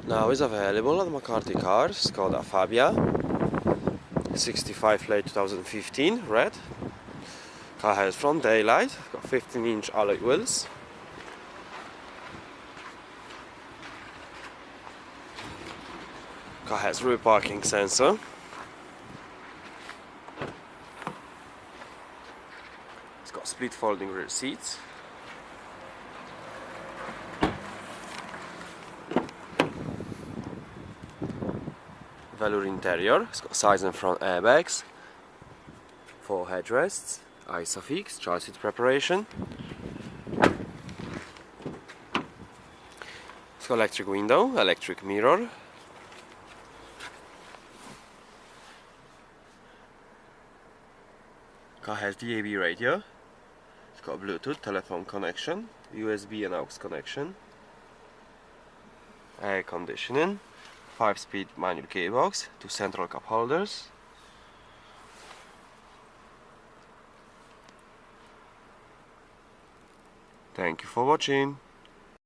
Now is available at McCarthy Cars, Škoda Fabia 65 late 2015, red. Car has front daylight, got 15-inch alloy wheels. Car has rear parking sensor. It's got split folding rear seats. Velour interior. It's got side and front airbags, 4 headrests, ISOFIX, child seat preparation. It's got electric window, electric mirror. Car has DAB radio. It's got Bluetooth, telephone connection, USB and aux connection. Air conditioning. 5-speed manual gearbox, 2 central cup holders. Thank you for watching.